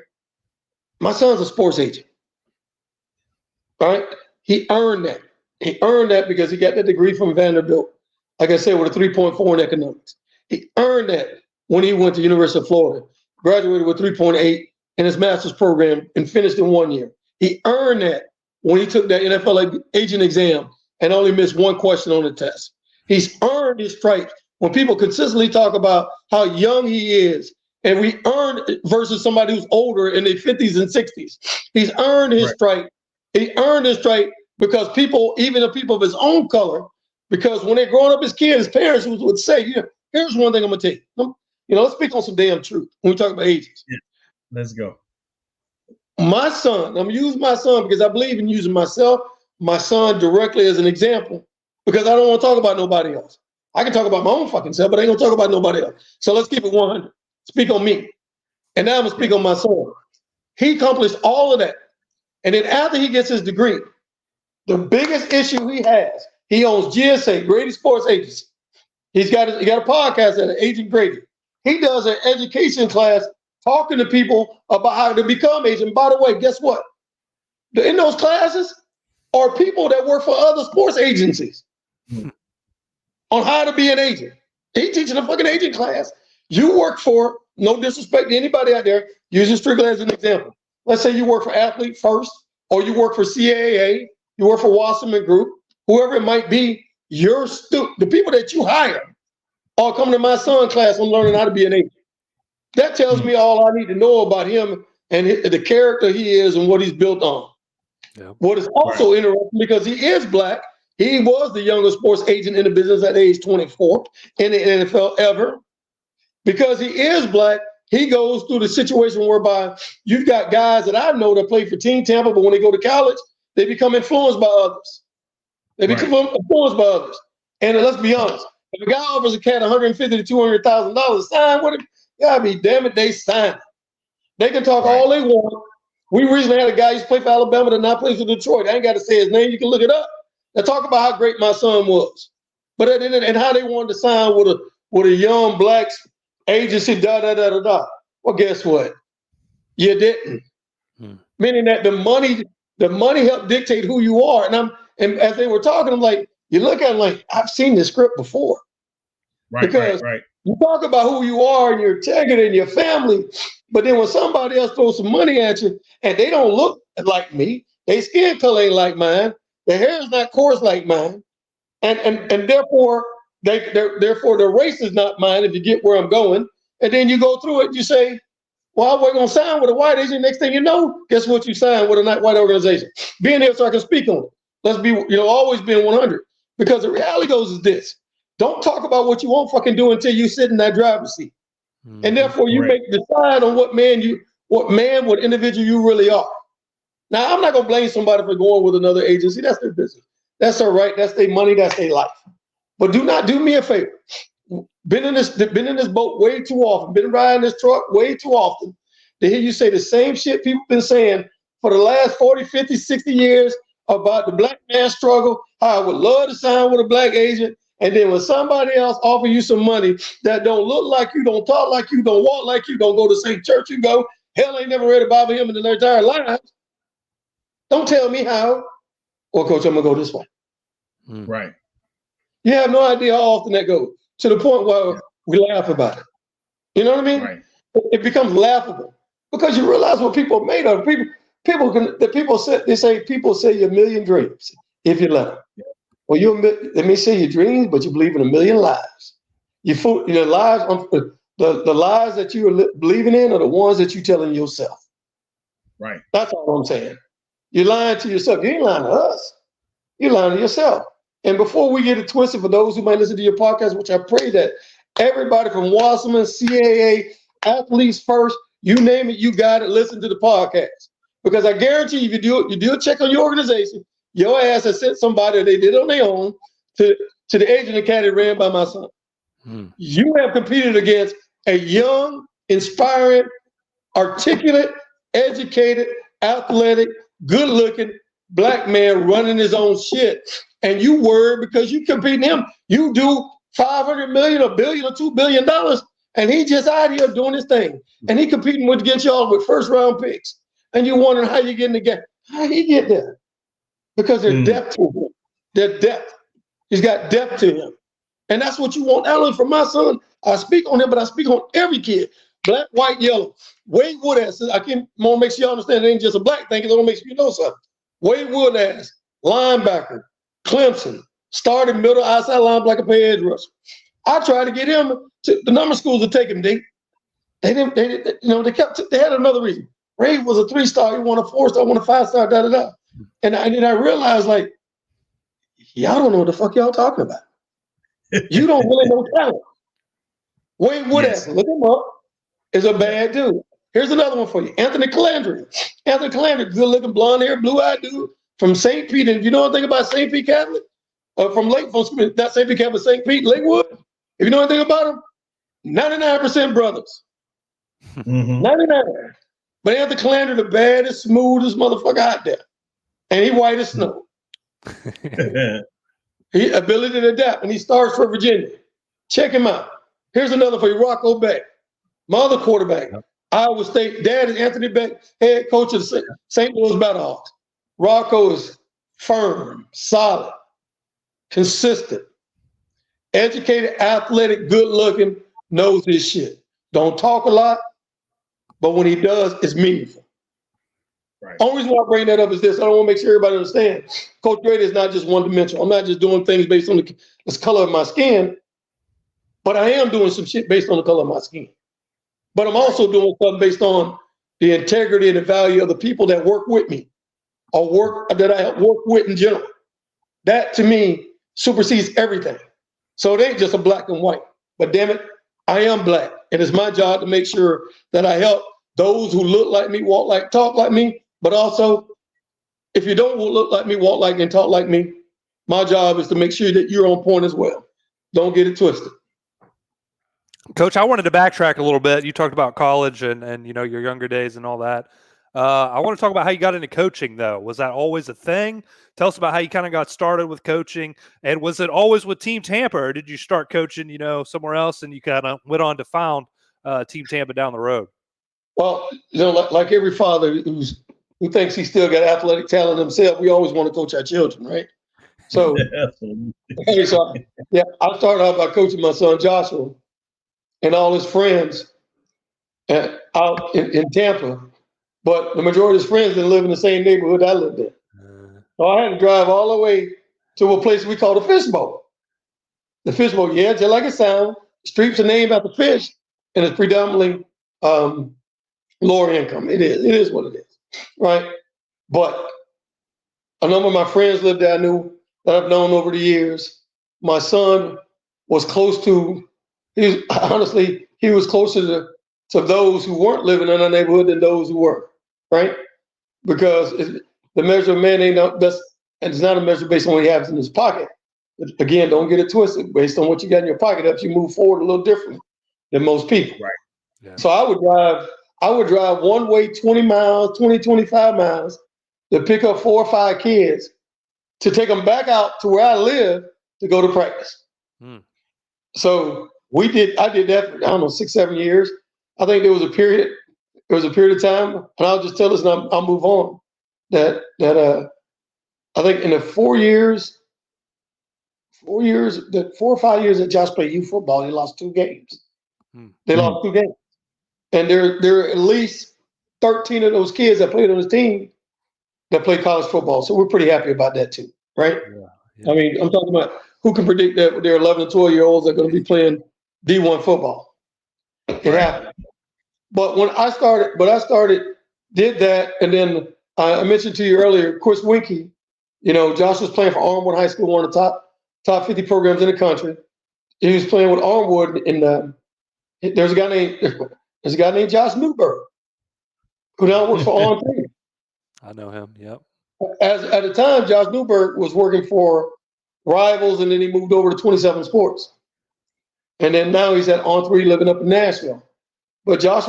Speaker 2: My son's a sports agent, right? He earned that. He earned that because he got that degree from Vanderbilt, like I said, with a 3.4 in economics. He earned that when he went to University of Florida, graduated with 3.8 in his master's program and finished in 1 year. He earned that when he took that NFL agent exam and only missed one question on the test. He's earned his stripes. When people consistently talk about how young he is, and we earned versus somebody who's older in their 50s and 60s, he's earned his stripe. He earned his stripe because people, even the people of his own color, because when they're growing up as kids, his parents would say, here's one thing I'm going to tell you. Let's speak on some damn truth when we talk about agents.
Speaker 3: Yeah. Let's go.
Speaker 2: My son, I'm going to use my son because I believe in using myself, my son directly as an example, because I don't want to talk about nobody else. I can talk about my own fucking self, but I ain't going to talk about nobody else. So let's keep it 100. Speak on me. And now I'm going to speak on my son. He accomplished all of that. And then after he gets his degree, the biggest issue he has, he owns GSA, Grady Sports Agency. He got a podcast at Agent Grady. He does an education class talking to people about how to become agent. By the way, guess what? In those classes are people that work for other sports agencies on how to be an agent. He's teaching a fucking agent class. You work for, no disrespect to anybody out there, using strictly as an example. Let's say you work for Athlete First, or you work for CAA, you work for Wasserman Group, whoever it might be, the people that you hire are coming to my son class on learning how to be an agent. That tells me all I need to know about him and the character he is and what he's built on. Yeah. What is also interesting, because he is Black, he was the youngest sports agent in the business at age 24 in the NFL ever. Because he is Black, he goes through the situation whereby you've got guys that I know that play for Team Tampa, but when they go to college, they become influenced by others. And let's be honest, if a guy offers a cat $150,000 to $200,000 sign with him, gotta be damn it, they sign it. They can talk all they want. We recently had a guy who played for Alabama that now plays for Detroit. I ain't got to say his name. You can look it up. Now talk about how great my son was, but and how they wanted to sign with a young Black agency. Well, guess what? You didn't. Meaning that the money helped dictate who you are. And as they were talking, I'm like, you look at it like, I've seen this script before. Because you talk about who you are and your integrity and your family, but then when somebody else throws some money at you and they don't look like me, their skin color ain't like mine, their hair is not coarse like mine, and therefore the race is not mine, if you get where I'm going. And then you go through it, you say, well, we're going to sign with a white agent. Next thing you know, guess what? You sign with a not white organization. Being here so I can speak on it. Let's be, always being 100. Because the reality goes is this. Don't talk about what you won't fucking do until you sit in that driver's seat. And therefore you decide on what individual you really are. Now, I'm not going to blame somebody for going with another agency. That's their business. That's their right. That's their money. That's their life. But do not do me a favor. Been in this boat way too often. Been riding this truck way too often to hear you say the same shit people been saying for the last 40, 50, 60 years about the Black man struggle. How I would love to sign with a Black agent. And then when somebody else offer you some money that don't look like you, don't talk like you, don't walk like you, don't go to the same church you go, hell ain't never read a Bible hymn in their entire lives. Don't tell me how. Well, coach, I'm going to go this way.
Speaker 3: Right.
Speaker 2: You have no idea how often that goes, to the point where we laugh about it. You know what I mean? Right. It becomes laughable because you realize what people are made of. People say you a million dreams if you let them. Well, let me say your dreams, but you believe in a million lies. Your lies, the lies that you are believing in are the ones that you're telling yourself.
Speaker 3: Right.
Speaker 2: That's all I'm saying. You're lying to yourself. You ain't lying to us. You're lying to yourself. And before we get it twisted, for those who might listen to your podcast, which I pray that everybody from Wasserman, CAA, Athletes First, you name it, you got it, listen to the podcast. Because I guarantee you, if you do a check on your organization, your ass has sent somebody, they did it on their own, to the agent academy ran by my son. You have competed against a young, inspiring, articulate, educated, athletic, good-looking black man running his own shit. And you worry because you compete him. You do $500 million, $1 billion, or $2 billion, and he just out here doing his thing. And he competing against y'all with first-round picks. And you wondering how you get in the game. How he get there? Because there's depth to him. There's depth. He's got depth to him. And that's what you want. Not only from my son, I speak on him, but I speak on every kid. Black, white, yellow. Wade Woodass, I can't more make sure you understand it ain't just a black thing, because it don't make sure you know something. Wade Woodass, linebacker, Clemson, started middle outside linebacker, play edge rusher. I tried to get him to the number schools to take him. They didn't, they had another reason. Ray was a 3-star, he won a 4-star, won a 5-star, da-da-da. And then I realized, like, y'all don't know what the fuck y'all talking about. You don't really know talent. Wade Woodass, look him up, is a bad dude. Here's another one for you. Anthony Calandry. Anthony Calandry, good-looking, blonde-haired, blue-eyed dude from St. Pete. And if you know anything about St. Pete Catholic, from not St. Pete Catholic, St. Pete, Lakewood, if you know anything about him, 99% brothers. 99. But Anthony Calandry, the baddest, smoothest motherfucker out there. And he white as snow. He ability to adapt, and he starts for Virginia. Check him out. Here's another for you, Rocco Beck, my other quarterback. Iowa State. Dad is Anthony Beck, head coach of the St. Louis Battlehawks. Rocco is firm, solid, consistent, educated, athletic, good-looking, knows his shit. Don't talk a lot, but when he does, it's meaningful. Right. Only reason why I bring that up is this. I don't want to make sure everybody understands. Coach Grady is not just one-dimensional. I'm not just doing things based on the color of my skin, but I am doing some shit based on the color of my skin. But I'm also doing something based on the integrity and the value of the people that work with me or that I work with in general. That, to me, supersedes everything. So it ain't just a black and white. But damn it, I am black. And it's my job to make sure that I help those who look like me, walk like, talk like me. But also, if you don't look like me, walk like, and talk like me, my job is to make sure that you're on point as well. Don't get it twisted.
Speaker 1: Coach, I wanted to backtrack a little bit. You talked about college and your younger days and all that. I want to talk about how you got into coaching, though. Was that always a thing? Tell us about how you kind of got started with coaching. And was it always with Team Tampa, or did you start coaching, somewhere else, and you kind of went on to found Team Tampa down the road?
Speaker 2: Well, like every father who thinks he's still got athletic talent himself, we always want to coach our children, right? So, I started out by coaching my son Joshua and all his friends out in Tampa. But the majority of his friends didn't live in the same neighborhood I lived in. So I had to drive all the way to a place we call the Fishbowl. The Fishbowl, yeah, just like it sounds. The streets are named after fish, and it's predominantly lower income. It is what it is, right? But a number of my friends lived there that I've known over the years. My son was close to, he was closer to those who weren't living in our neighborhood than those who were, right? Because the measure of man ain't not best, and it's not a measure based on what he has in his pocket. But again, don't get it twisted. Based on what you got in your pocket, helps you move forward a little differently than most people. Right. Yeah. So I would drive one way 20 miles, 25 miles to pick up 4 or 5 kids to take them back out to where I live to go to practice. So I did that for, I don't know, 6-7 years. I think there was a period of time, and I'll just tell this and I'll move on, that I think in the 4 or 5 years that Josh played youth football, he lost 2 games. They lost 2 games. And there are at least 13 of those kids that played on his team that played college football. So we're pretty happy about that too, right? Yeah. I mean, I'm talking about who can predict that their 11 and 12-year-olds are going to be playing D1 football. It happened. But when I started, did that, and then I mentioned to you earlier, Chris Winkie, Josh was playing for Armwood High School, one of the top 50 programs in the country. He was playing with Armwood, and there's a guy named Josh Newberg, who now works for On3.
Speaker 1: I know him. Yep.
Speaker 2: At the time, Josh Newberg was working for Rivals, and then he moved over to 27 Sports. And then now he's at On3 living up in Nashville. But Josh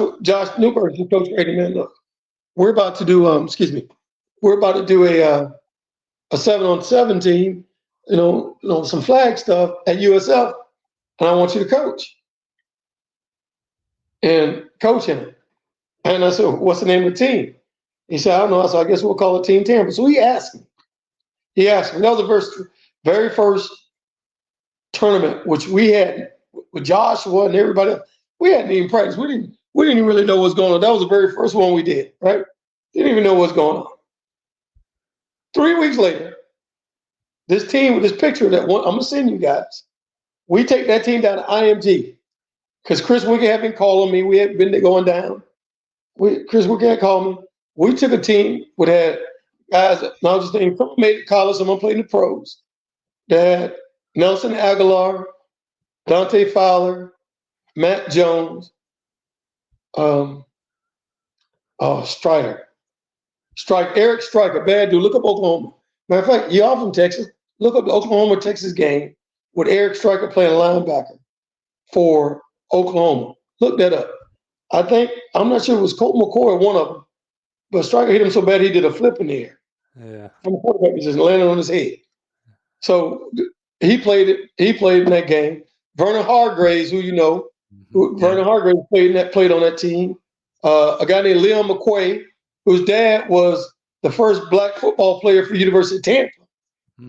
Speaker 2: Newberg, Coach Grady, man, look, we're about to do a 7-on-7 team, some flag stuff at USF, and I want you to coach. And coaching it. And I said, what's the name of the team? He said, I don't know. I said, I guess we'll call it Team Tampa. So he asked me. That was the very first tournament, which we had with Joshua and everybody else. We hadn't even practiced. We didn't even really know what was going on. That was the very first one we did, right? Didn't even know what was going on. 3 weeks later, this team with this picture that I'm going to send you guys, we take that team down to IMG. Because Chris Wickett had been calling me. We had been going down. Chris Wickett had called me. We took a team that had guys, not just named, some made it college, some played in the pros. They had Nelson Aguilar, Dante Fowler, Matt Jones, Eric Striker, bad dude. Look up Oklahoma. Matter of fact, y'all from Texas, look up the Oklahoma-Texas game with Eric Striker playing linebacker for Oklahoma. Look that up. I'm not sure it was Colt McCoy or one of them, but Striker hit him so bad he did a flip in the air.
Speaker 1: Yeah.
Speaker 2: From the quarterback, he just landed on his head. So he played in that game. Vernon Hargraves, who you know, Vernon Hargraves played on that team. A guy named Liam McQuay, whose dad was the first black football player for University of Tampa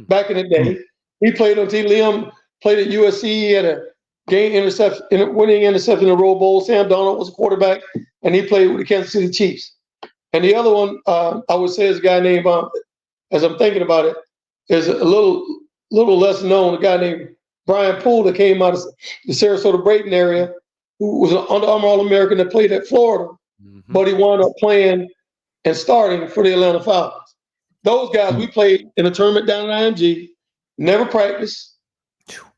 Speaker 2: back in the day. He played on the team. Liam played at USC at a winning interception in the Rose Bowl. Sam Darnold was a quarterback, and he played with the Kansas City Chiefs. And the other one, I would say, is a guy named, as I'm thinking about it, is a little less known, a guy named Brian Poole that came out of the Sarasota-Brayton area, who was an Under Armour All-American that played at Florida, but he wound up playing and starting for the Atlanta Falcons. Those guys, we played in a tournament down at IMG, never practiced,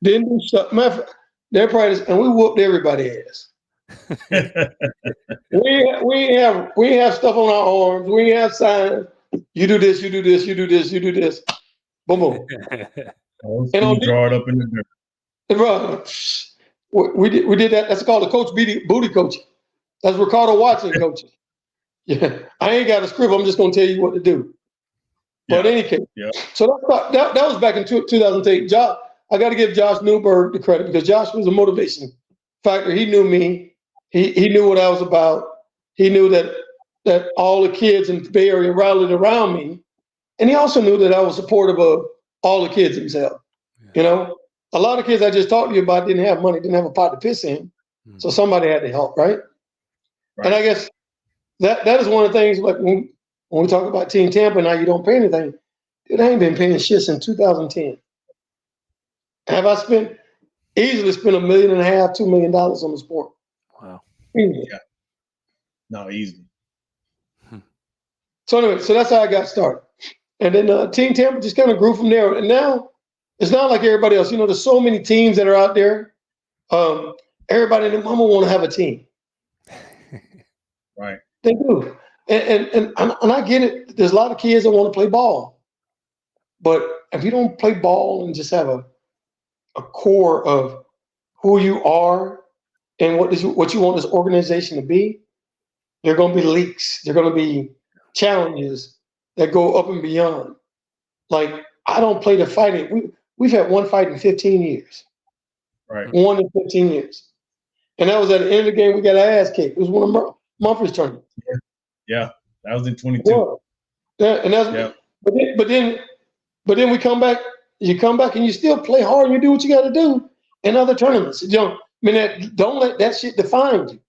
Speaker 2: didn't do stuff. Never practiced, and we whooped everybody's ass. we ain't have stuff on our arms. We ain't have signs. You do this, you do this, you do this, you do this. Boom, boom.
Speaker 3: And draw it up in the dirt.
Speaker 2: Bro, we did that. That's called a coach booty coaching. That's Ricardo Watson coaching. Yeah, I ain't got a script. I'm just gonna tell you what to do. But in any case, so that was back in 2008. I got to give Josh Newberg the credit because Josh was a motivation factor. He knew me. He knew what I was about. He knew that all the kids in the Bay Area rallied around me, and he also knew that I was supportive of all the kids themselves. You know, a lot of kids I just talked to you about didn't have money, didn't have a pot to piss in, so somebody had to help, right? And I guess that is one of the things. Like when we talk about Team Tampa, now you don't pay anything. Dude, I ain't been paying shit since 2010. Have I easily spent $1.5 million, $2 million on the sport?
Speaker 1: Wow.
Speaker 2: Easily.
Speaker 3: Yeah. No, easily.
Speaker 2: So anyway, so that's how I got started. And then Team Tampa just kind of grew from there. And now it's not like everybody else. You know, there's so many teams that are out there. Everybody and their mama want to have a team.
Speaker 3: Right.
Speaker 2: They do. And I get it. There's a lot of kids that want to play ball. But if you don't play ball and just have a core of who you are and what you want this organization to be, there are going to be leaks. There are going to be challenges that go up and beyond. Like, I don't play the fighting. We've had one fight in 15 years.
Speaker 3: Right.
Speaker 2: One in 15 years. And that was at the end of the game. We got our ass kicked. It was one of Mumphrey's tournaments.
Speaker 3: Yeah, that was in 22.
Speaker 2: Yeah, and that's but then we come back. You come back and you still play hard and you do what you got to do in other tournaments. Don't let that shit define you.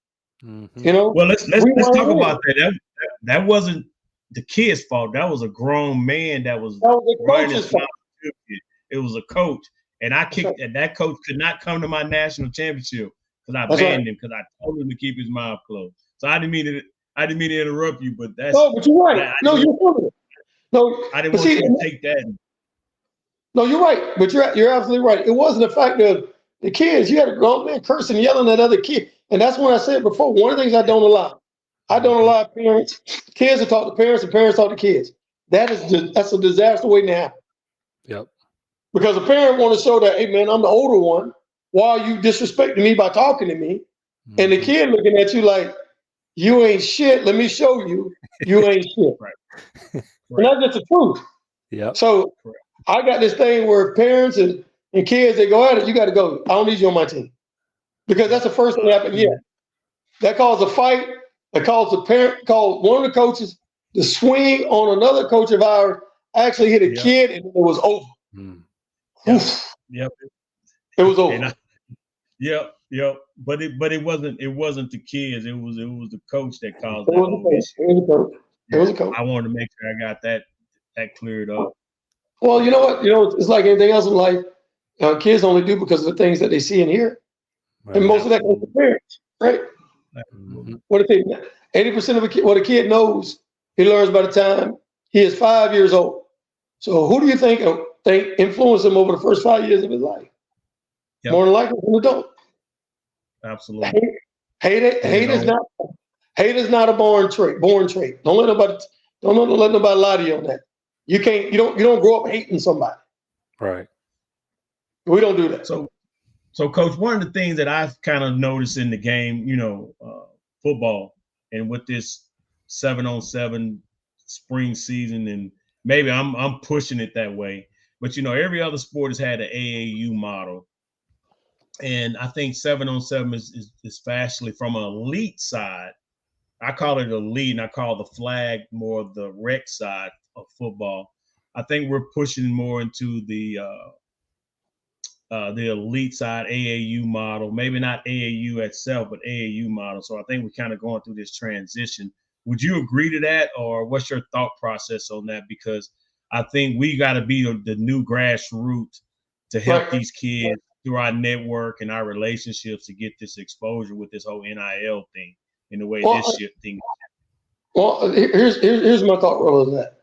Speaker 1: Mm-hmm.
Speaker 2: You know.
Speaker 3: Well, let's talk about that. That wasn't the kid's fault. That was a grown man that was running his fault. It was a coach, and I kicked. And that coach could not come to my national championship because I banned him because I told him to keep his mouth closed. So I didn't mean to interrupt you, but that's
Speaker 2: no. But you're right. You're right. No,
Speaker 3: I didn't want you to take that.
Speaker 2: No, you're right. But you're absolutely right. It wasn't the fact of the kids. You had a grown man cursing, yelling at other kids, and that's when I said before. One of the things I don't allow. I don't allow parents. Kids to talk to parents, and parents talk to kids. That's a disaster waiting to happen.
Speaker 1: Yep.
Speaker 2: Because a parent want to show that, hey man, I'm the older one. why are you disrespecting me by talking to me? And the kid looking at you like, you ain't shit. Let me show you, you ain't shit.
Speaker 3: Right.
Speaker 2: And that's just the truth.
Speaker 1: Yep.
Speaker 2: So I got this thing where parents and kids, they go at it, you got to go. I don't need you on my team. Because that's the first thing that happened. Yeah. That caused a fight. That caused a parent, called one of the coaches to swing on another coach of ours, actually hit a kid, and it was over.
Speaker 3: Yep.
Speaker 2: It was over.
Speaker 3: Yep. But it wasn't the kids. It was the coach that caused that whole issue.
Speaker 2: It was a coach.
Speaker 3: I wanted to make sure I got that cleared up.
Speaker 2: Well, you know what? It's like anything else in life. Kids only do because of the things that they see and hear, and most of that comes from parents, right? What if 80% of what a kid knows, he learns by the time he is 5 years old. So who do you think influenced him over the first 5 years of his life? Yep. More than likely, an adult.
Speaker 3: Absolutely.
Speaker 2: Hate is not a born trait. Don't let nobody lie to you on that. You don't grow up hating somebody.
Speaker 1: Right.
Speaker 2: We don't do that.
Speaker 3: So Coach, one of the things that I've kind of noticed in the game, football, and with this 7-on-7 spring season, and maybe I'm pushing it that way, but every other sport has had an AAU model. And I think 7-on-7 is vastly from an elite side. I call it elite, and I call the flag more of the rec side of football. I think we're pushing more into the elite side AAU model, maybe not AAU itself, but AAU model. So I think we're kind of going through this transition. Would you agree to that, or what's your thought process on that? Because I think we got to be the new grassroots to help these kids through our network and our relationships to get this exposure with this whole NIL thing and the way this shit thing.
Speaker 2: Well, here's my thought roll on that.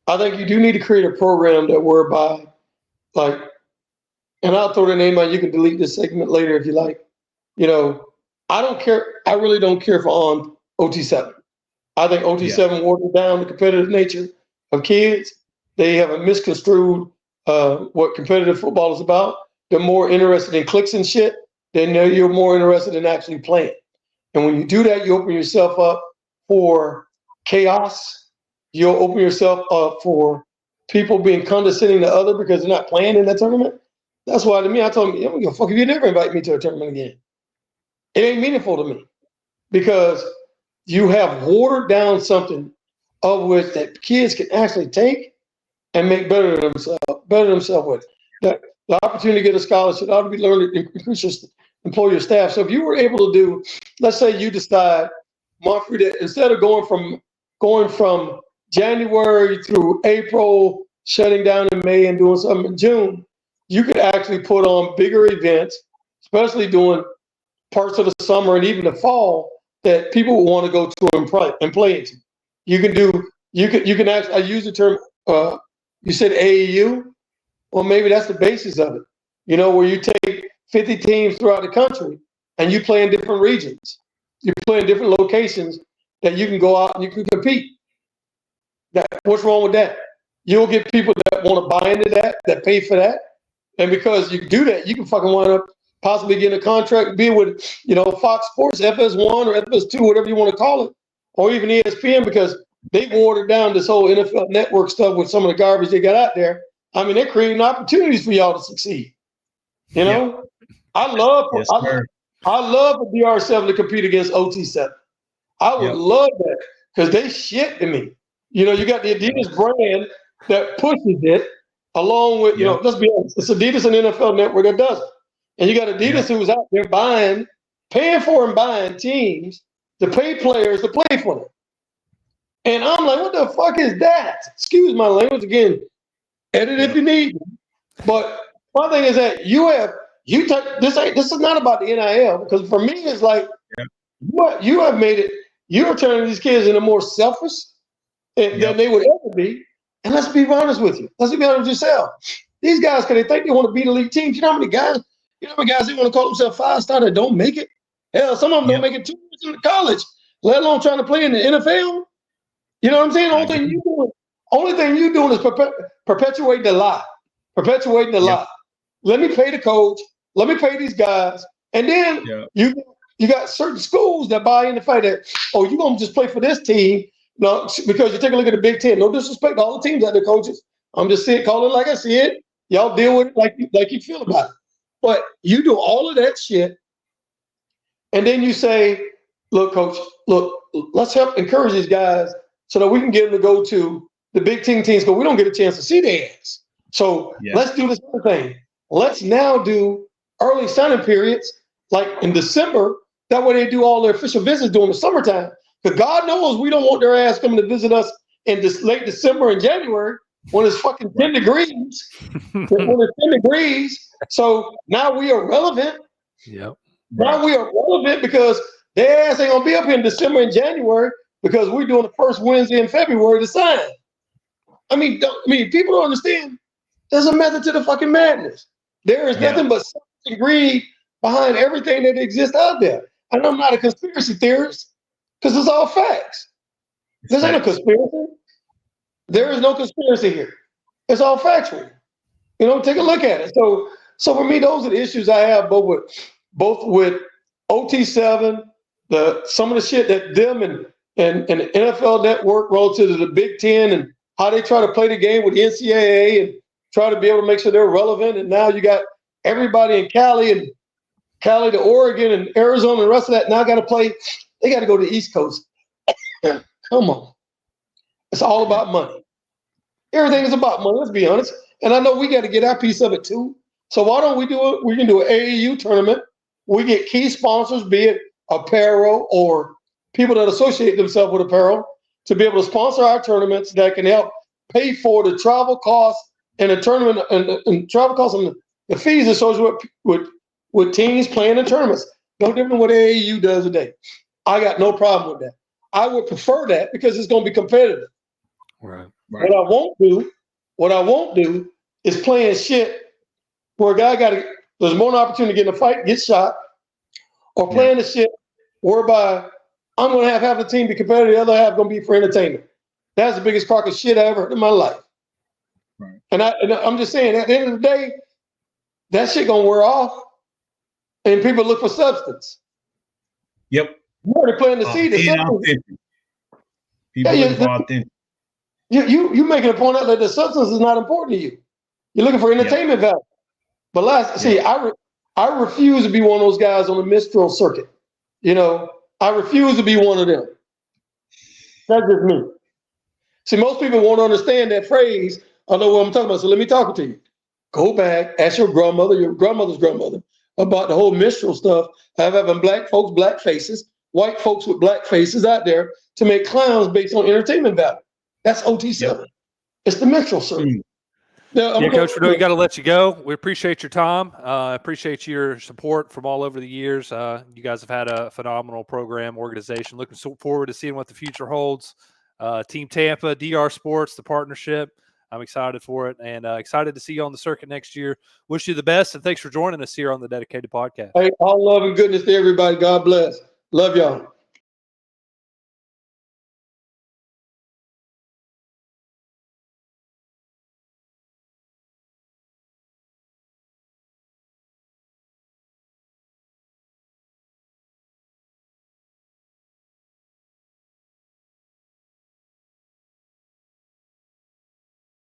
Speaker 2: I think you do need to create a program that whereby, and I'll throw the name out. You can delete this segment later if you like. I don't care. I really don't care for OT7. I think OT7 watered down the competitive nature of kids. They have a misconstrued what competitive football is about. They're more interested in clicks and shit. You're more interested in actually playing. And when you do that, you open yourself up for chaos. You'll open yourself up for people being condescending to other because they're not playing in that tournament. That's why to me, I told them, I'm gonna fuck if you never invite me to a tournament again. It ain't meaningful to me because you have watered down something of which that kids can actually take and make better themselves with. That the opportunity to get a scholarship ought to be learned to increase your employer staff. So if you were able to do, let's say you decide, Mumphrey, that instead of going from January through April, shutting down in May and doing something in June, you could actually put on bigger events, especially during parts of the summer and even the fall, that people will want to go to and play into. You can actually, I use the term, you said AAU. Well, maybe that's the basis of it. Where you take 50 teams throughout the country and you play in different regions. You play in different locations that you can go out and you can compete. What's wrong with that? You'll get people that want to buy into that pay for that. And because you do that, you can fucking wind up possibly getting a contract, be with, Fox Sports, FS1 or FS2, whatever you want to call it, or even ESPN, because they've watered down this whole NFL network stuff with some of the garbage they got out there. I mean, they're creating opportunities for y'all to succeed. I love for DR7 to compete against OT7. I would love that because they shit to me. You got the Adidas brand that pushes it along with, let's be honest, it's Adidas and NFL Network that does it. And you got Adidas who's out there paying for and buying teams to pay players to play for them. And I'm like, what the fuck is that? Excuse my language again. Edit if you need. But my thing is that this is not about the NIL, because for me it's like you have made it. You're turning these kids into more selfish than they would ever be. And let's be honest with you. Let's be honest with yourself. These guys, because they think they want to beat elite teams. You know how many guys they want to call themselves 5-star that don't make it? Hell, some of them don't make it 2 years in college, let alone trying to play in the NFL. You know what I'm saying? Only thing you're doing is perpetuating the lie. Perpetuating the lie. Let me pay the coach. let me pay these guys. And then you got certain schools that buy in the fact that, oh, you're going to just play for this team. No, because you take a look at the Big Ten. No disrespect to all the teams out there, coaches. I'm just calling it like I see it. Y'all deal with it like you feel about it. But you do all of that shit, and then you say, look, coach, look, let's help encourage these guys so that we can get them to go to the Big Ten teams because we don't get a chance to see their ass. So let's do this other thing. Let's now do early signing periods like in December. That way they do all their official visits during the summertime. Because God knows we don't want their ass coming to visit us in this late December and January when it's fucking 10 degrees. When it's 10 degrees. So now we are relevant.
Speaker 1: Yep.
Speaker 2: Now we are relevant because their ass ain't going to be up here in December and January because we're doing the first Wednesday in February to sign. I mean, people don't understand. There's a method to the fucking madness. There is nothing but greed behind everything that exists out there. And I'm not a conspiracy theorist because it's all facts. This ain't a conspiracy. There is no conspiracy here. It's all factual. You know, take a look at it. So for me, those are the issues I have both with OT7, some of the shit that them and the NFL Network relative to the Big Ten and how they try to play the game with the NCAA and try to be able to make sure they're relevant. And now you got everybody in Cali to Oregon and Arizona and the rest of that now got to play. They got to go to the East Coast. Come on. It's all about money. Everything is about money, let's be honest. And I know we got to get our piece of it too. So why don't we do it? We can do an AAU tournament. We get key sponsors, be it apparel or people that associate themselves with apparel, to be able to sponsor our tournaments that can help pay for the travel costs and the tournament and travel costs and the fees associated with teams playing in tournaments. No different than what AAU does today. I got no problem with that. I would prefer that because it's going to be competitive.
Speaker 1: Right.
Speaker 2: What I won't do is playing shit where a guy there's more opportunity to get in a fight, get shot, or playing the shit whereby I'm going to have half the team be competitive, the other half going to be for entertainment. That's the biggest crock of shit I ever heard in my life. Right. And I'm just saying, at the end of the day, that shit going to wear off, and people look for substance.
Speaker 3: Yep.
Speaker 2: They're playing to see the substance.
Speaker 3: People look for authentic.
Speaker 2: You making a point out that the substance is not important to you. You're looking for entertainment value. But I refuse to be one of those guys on the minstrel circuit. You know, I refuse to be one of them. That's just me. See, most people won't understand that phrase. I know what I'm talking about, so let me talk to you. Go back, ask your grandmother's grandmother about the whole minstrel stuff. Having black folks, black faces, white folks with black faces out there to make clowns based on entertainment value. That's OT7. Yep. It's the minstrel circuit.
Speaker 1: Now, Coach, we got to let you go. We appreciate your time. Appreciate your support from all over the years. You guys have had a phenomenal program, organization. Looking forward to seeing what the future holds. Team Tampa, DR Sports, the partnership. I'm excited for it and excited to see you on the circuit next year. Wish you the best, and thanks for joining us here on the Dedicated Podcast.
Speaker 2: Hey, all love and goodness to everybody. God bless. Love y'all.